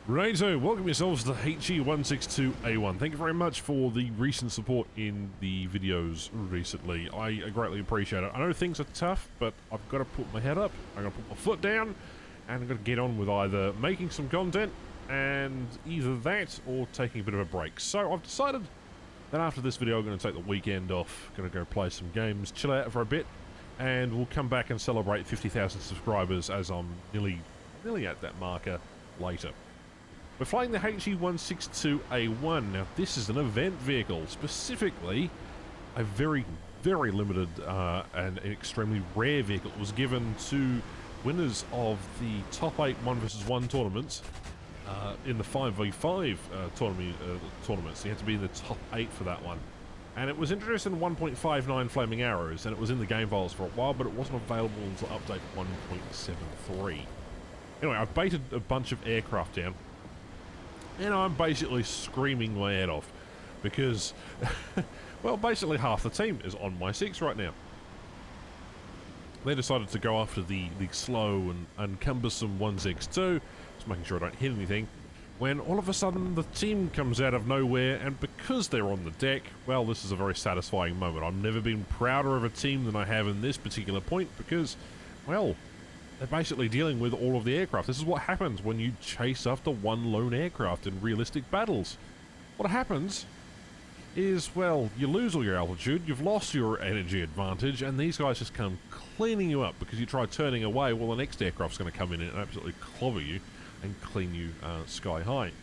Righto, welcome yourselves to the HE162A1. Thank you very much for the recent support in the videos recently. I greatly appreciate it. I know things are tough, but I've got to put my head up, I've got to put my foot down, and I've got to get on with either making some content, and either that, or taking a bit of a break. So I've decided that after this video I'm going to take the weekend off, going to go play some games, chill out for a bit, and we'll come back and celebrate 50,000 subscribers as I'm nearly at that marker later. We're flying the HE162A1. Now, this is an event vehicle, specifically a very, very limited and extremely rare vehicle. It was given to winners of the top 8 1 vs 1 tournaments in the 5v5 tournaments. You had to be in the top 8 for that one. And it was introduced in 1.59 Flaming Arrows, and it was in the game files for a while, but it wasn't available until update 1.73. Anyway, I've baited a bunch of aircraft down. And I'm basically screaming my head off because, well, basically half the team is on my 6 right now. They decided to go after the slow and cumbersome 162, just making sure I don't hit anything, when all of a sudden the team comes out of nowhere, and because they're on the deck, well, this is a very satisfying moment. I've never been prouder of a team than I have in this particular point because, well, they're basically dealing with all of the aircraft. This is what happens when you chase after one lone aircraft in realistic battles. What happens is, well, you lose all your altitude, you've lost your energy advantage, and these guys just come cleaning you up because you try turning away. Well, the next aircraft's going to come in and absolutely clobber you and clean you sky high.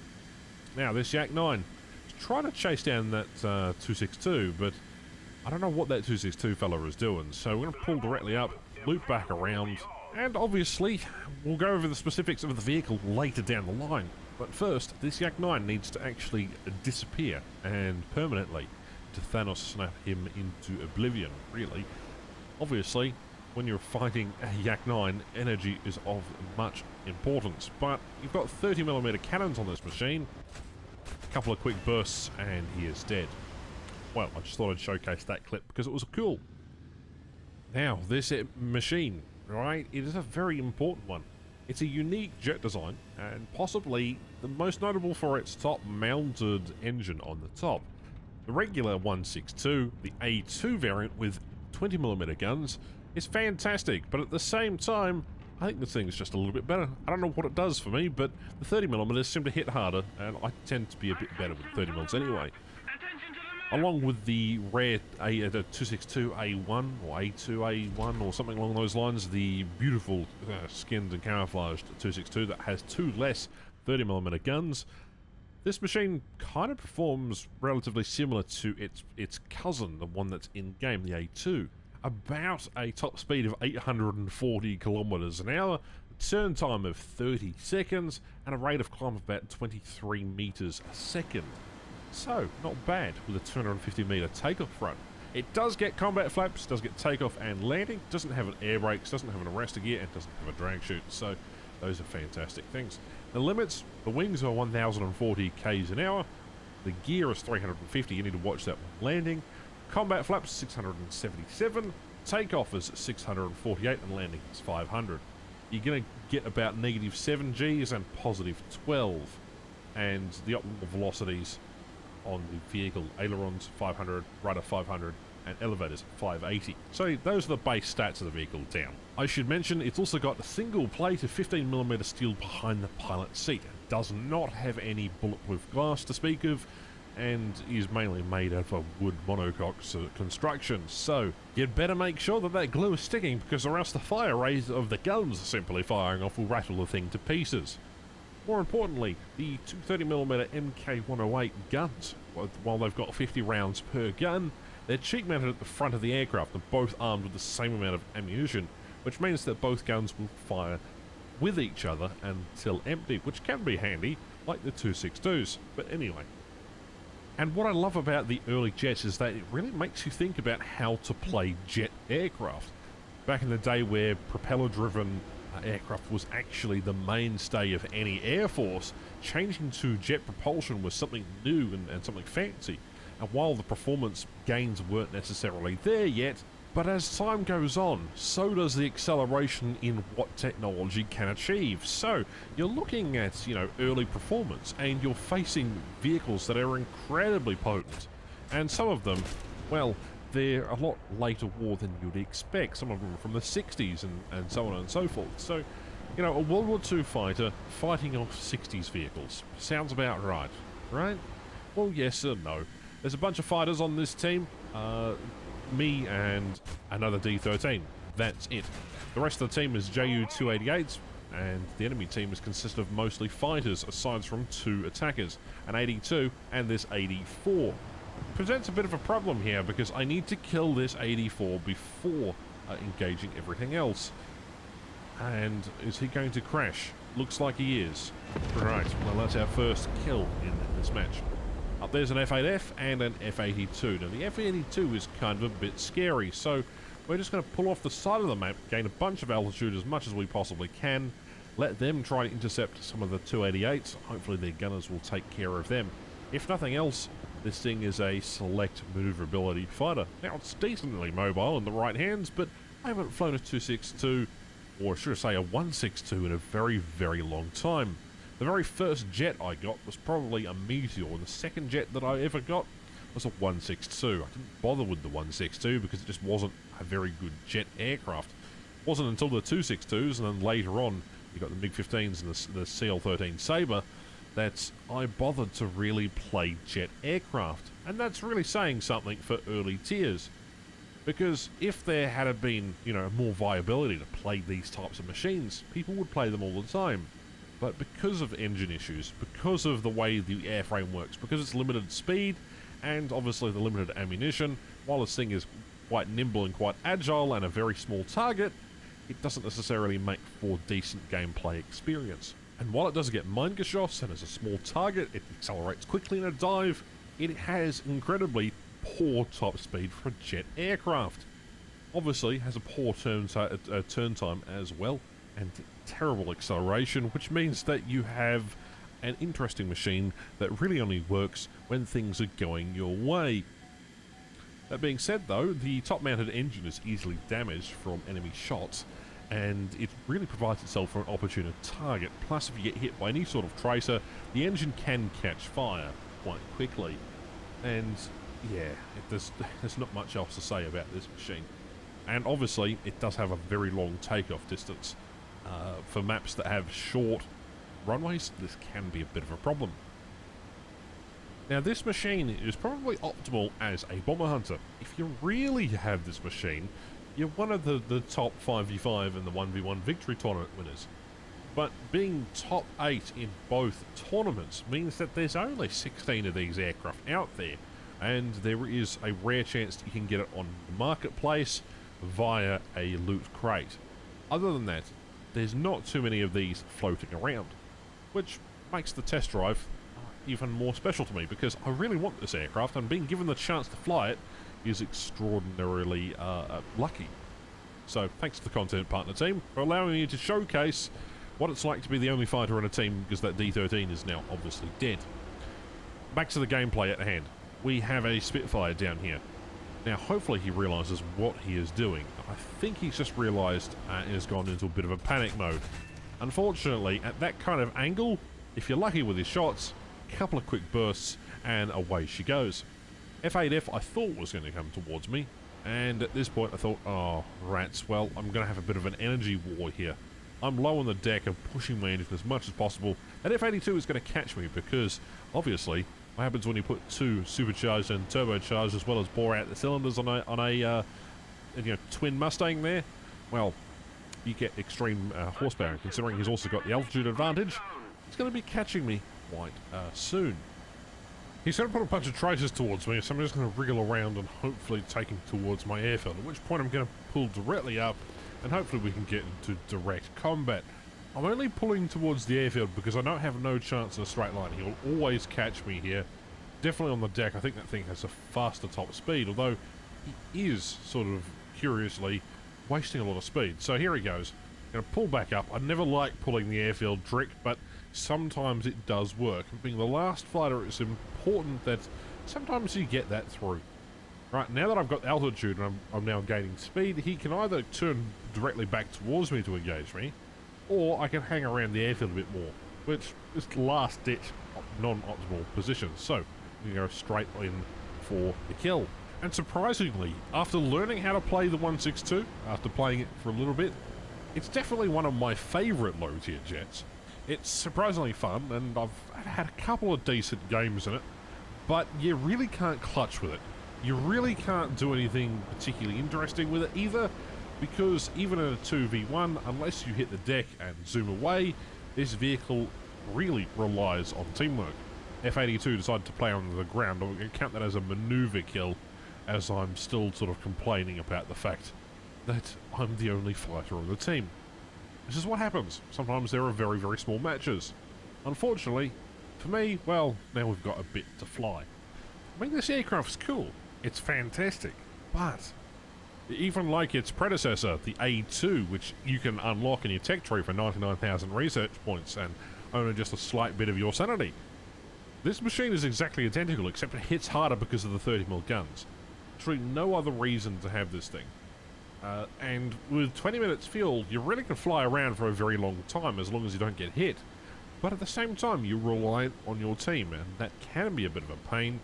Now, this Yak-9 is trying to chase down that 262, but I don't know what that 262 fella is doing, so we're going to pull directly up, loop back around, and obviously, we'll go over the specifics of the vehicle later down the line. But first, this Yak-9 needs to actually disappear, and permanently, to Thanos snap him into oblivion, really. Obviously, when you're fighting a Yak-9, energy is of much importance. But you've got 30mm cannons on this machine, a couple of quick bursts, and he is dead. Well, I just thought I'd showcase that clip because it was cool. Now, this machine, right, it is a very important one. It's a unique jet design, and possibly the most notable for its top-mounted engine on the top. The regular 162, the A-2 variant with 20mm guns, is fantastic, but at the same time, I think this thing is just a little bit better. I don't know what it does for me, but the 30mm seem to hit harder, and I tend to be a bit better with 30mm anyway. Along with the rare 262A1 or A2A1 or something along those lines, the beautiful skinned and camouflaged 262 that has 2 less 30mm guns, this machine kind of performs relatively similar to its cousin, the one that's in-game, the A2. About a top speed of 840 kilometers an hour, a turn time of 30 seconds, and a rate of climb of about 23 meters a second. So, not bad with a 250-meter takeoff run. It does get combat flaps, does get takeoff and landing, doesn't have an air brakes, doesn't have an arrestor gear, and doesn't have a drag chute, so those are fantastic things. The limits, the wings are 1,040 k's an hour, the gear is 350, you need to watch that when landing, combat flaps 677, takeoff is 648, and landing is 500. You're going to get about -7 Gs and +12, and the optimal velocities on the vehicle, ailerons 500, rudder 500, and elevators 580. So those are the base stats of the vehicle down. I should mention it's also got a single plate of 15mm steel behind the pilot seat. It does not have any bulletproof glass to speak of, and is mainly made out of a wood monocoque construction, so you'd better make sure that that glue is sticking, because or else the fire rays of the guns simply firing off will rattle the thing to pieces. More importantly, the 230mm MK108 guns, while they've got 50 rounds per gun, they're cheek mounted at the front of the aircraft and both armed with the same amount of ammunition, which means that both guns will fire with each other until empty, which can be handy, like the 262s, but anyway. And what I love about the early jets is that it really makes you think about how to play jet aircraft. Back in the day where propeller-driven aircraft was actually the mainstay of any air force, changing to jet propulsion was something new and something fancy. And while the performance gains weren't necessarily there yet, But as time goes on, so does the acceleration in what technology can achieve. So you're looking at, early performance, and you're facing vehicles that are incredibly potent. And some of them, well, they're a lot later war than you'd expect. Some of them are from the 60s and so on and so forth. So, a World War II fighter fighting off 60s vehicles. Sounds about right, right? Well, yes and no. There's a bunch of fighters on this team. Me and another D-13. That's it. The rest of the team is Ju-288s, and the enemy team is consisted of mostly fighters, aside from 2 attackers, an 82 and this 84. Presents a bit of a problem here because I need to kill this 84 before engaging everything else. And is he going to crash? Looks like he is. Right, well, that's our first kill in this match. Up there's an F8F and an F82. Now the F82 is kind of a bit scary, so we're just going to pull off the side of the map, gain a bunch of altitude as much as we possibly can, let them try to intercept some of the 288s. Hopefully their gunners will take care of them. If nothing else, this thing is a select maneuverability fighter. Now it's decently mobile in the right hands, but I haven't flown a 262, or should I say a 162, in a very, very long time. The very first jet I got was probably a Meteor, and the second jet that I ever got was a 162. I didn't bother with the 162 because it just wasn't a very good jet aircraft. It wasn't until the 262s, and then later on you got the MiG-15s and the CL-13 Sabre, that I bothered to really play jet aircraft. And that's really saying something for early tiers. Because if there had been, more viability to play these types of machines, people would play them all the time. But because of engine issues, because of the way the airframe works, because it's limited speed, and obviously the limited ammunition, while this thing is quite nimble and quite agile and a very small target, it doesn't necessarily make for decent gameplay experience. And while it doesn't get Mine-Geschoss and is a small target, it accelerates quickly in a dive, it has incredibly poor top speed for a jet aircraft. Obviously has a poor turn time as well, and terrible acceleration, which means that you have an interesting machine that really only works when things are going your way. That being said though, the top-mounted engine is easily damaged from enemy shots, and it really provides itself for an opportune target. Plus, if you get hit by any sort of tracer, the engine can catch fire quite quickly. And yeah, there's not much else to say about this machine. And obviously, it does have a very long takeoff distance. For maps that have short runways, this can be a bit of a problem. Now, this machine is probably optimal as a bomber hunter. If you really have this machine, you're one of the top 5v5 and the 1v1 victory tournament winners. But being top 8 in both tournaments means that there's only 16 of these aircraft out there, and there is a rare chance that you can get it on the marketplace via a loot crate. Other than that, there's not too many of these floating around, which makes the test drive even more special to me, because I really want this aircraft, and being given the chance to fly it is extraordinarily lucky. So thanks to the content partner team for allowing me to showcase what it's like to be the only fighter in a team, because that D-13 is now obviously dead. Back to the gameplay at hand. We have a Spitfire down here. Now, hopefully he realises what he is doing. I think he's just realised and has gone into a bit of a panic mode. Unfortunately, at that kind of angle, if you're lucky with his shots, a couple of quick bursts, and away she goes. F8F I thought was going to come towards me, and at this point I thought, oh, rats, well, I'm going to have a bit of an energy war here. I'm low on the deck and pushing my engine as much as possible. That F82 is going to catch me because, obviously, what happens when you put 2 supercharged and turbocharged as well as bore out the cylinders on a twin Mustang there? Well, you get extreme horsepower, and considering he's also got the altitude advantage, he's going to be catching me quite soon. He's going to put a bunch of traces towards me, so I'm just going to wriggle around and hopefully take him towards my airfield, at which point I'm going to pull directly up and hopefully we can get into direct combat. I'm only pulling towards the airfield because I don't have no chance in a straight line. He'll always catch me here. Definitely on the deck. I think that thing has a faster top speed, although he is sort of curiously wasting a lot of speed. So here he goes. I'm going to pull back up. I never like pulling the airfield trick, but sometimes it does work. Being the last fighter, it's important that sometimes you get that through. Right, now that I've got altitude and I'm now gaining speed, he can either turn directly back towards me to engage me, or I can hang around the airfield a bit more, which is the last-ditch non-optimal position. So, you go straight in for the kill. And surprisingly, after learning how to play the 162, after playing it for a little bit, it's definitely one of my favourite low-tier jets. It's surprisingly fun, and I've had a couple of decent games in it, but you really can't clutch with it. You really can't do anything particularly interesting with it either, because even in a 2v1, unless you hit the deck and zoom away, this vehicle really relies on teamwork. F-82 decided to play on the ground. I'm going to count that as a maneuver kill, as I'm still sort of complaining about the fact that I'm the only fighter on the team. This is what happens. Sometimes there are very, very small matches. Unfortunately, for me, well, now we've got a bit to fly. I mean, this aircraft's cool. It's fantastic. But even like its predecessor, the A-2, which you can unlock in your tech tree for 99,000 research points and only just a slight bit of your sanity, this machine is exactly identical, except it hits harder because of the 30mm guns. Truly no other reason to have this thing. And with 20 minutes fuel, you really can fly around for a very long time as long as you don't get hit. But at the same time, you're reliant on your team, and that can be a bit of a pain,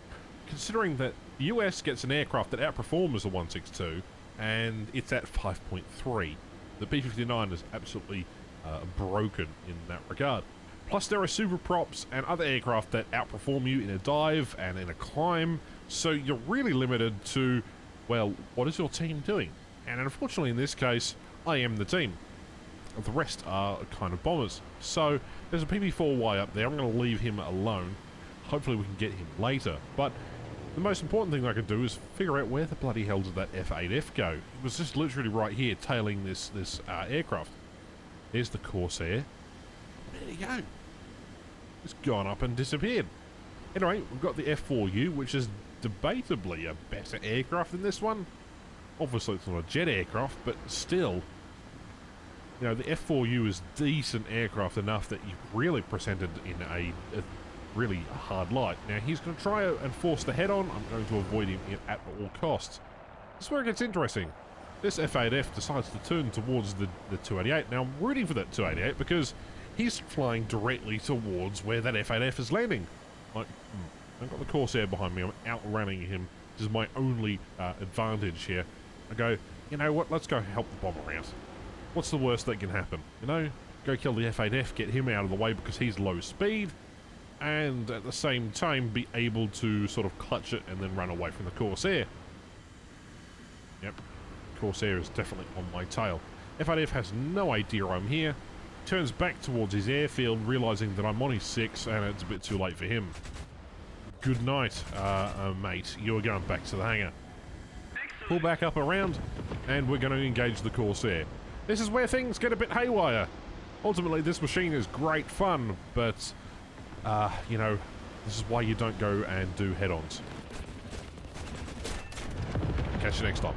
considering that the US gets an aircraft that outperforms the 162, and it's at 5.3. The B-59 is absolutely broken in that regard. Plus there are super props and other aircraft that outperform you in a dive and in a climb, so you're really limited to, well, what is your team doing? And unfortunately in this case, I am the team. The rest are kind of bombers. So there's a PB-4Y up there. I'm going to leave him alone. Hopefully we can get him later. But the most important thing I could do is figure out where the bloody hell did that F-8F go. It was just literally right here tailing this aircraft. There's the Corsair. There you go. It's gone up and disappeared. Anyway, we've got the F-4U, which is debatably a better aircraft than this one. Obviously it's not a jet aircraft, but still, you know, the F-4U is decent aircraft enough that you've really presented in a really hard light. Now he's going to try and force the head-on. I'm going to avoid him at all costs. This is where it gets interesting. This F-8F decides to turn towards the 288. Now I'm rooting for that 288 because he's flying directly towards where that F-8F is landing. Like, I've got the Corsair behind me. I'm outrunning him. This is my only advantage here. I go, you know what, let's go help the bomber out. What's the worst that can happen? You know, go kill the F-8F, get him out of the way because he's low speed, and at the same time be able to sort of clutch it and then run away from the Corsair. Yep, Corsair is definitely on my tail. F-8F has no idea I'm here, turns back towards his airfield, realising that I'm on his 6 and it's a bit too late for him. Good night, mate. You're going back to the hangar. Pull back up around, and we're going to engage the Corsair. This is where things get a bit haywire. Ultimately, this machine is great fun, but, you know, this is why you don't go and do head-ons. Catch you next time.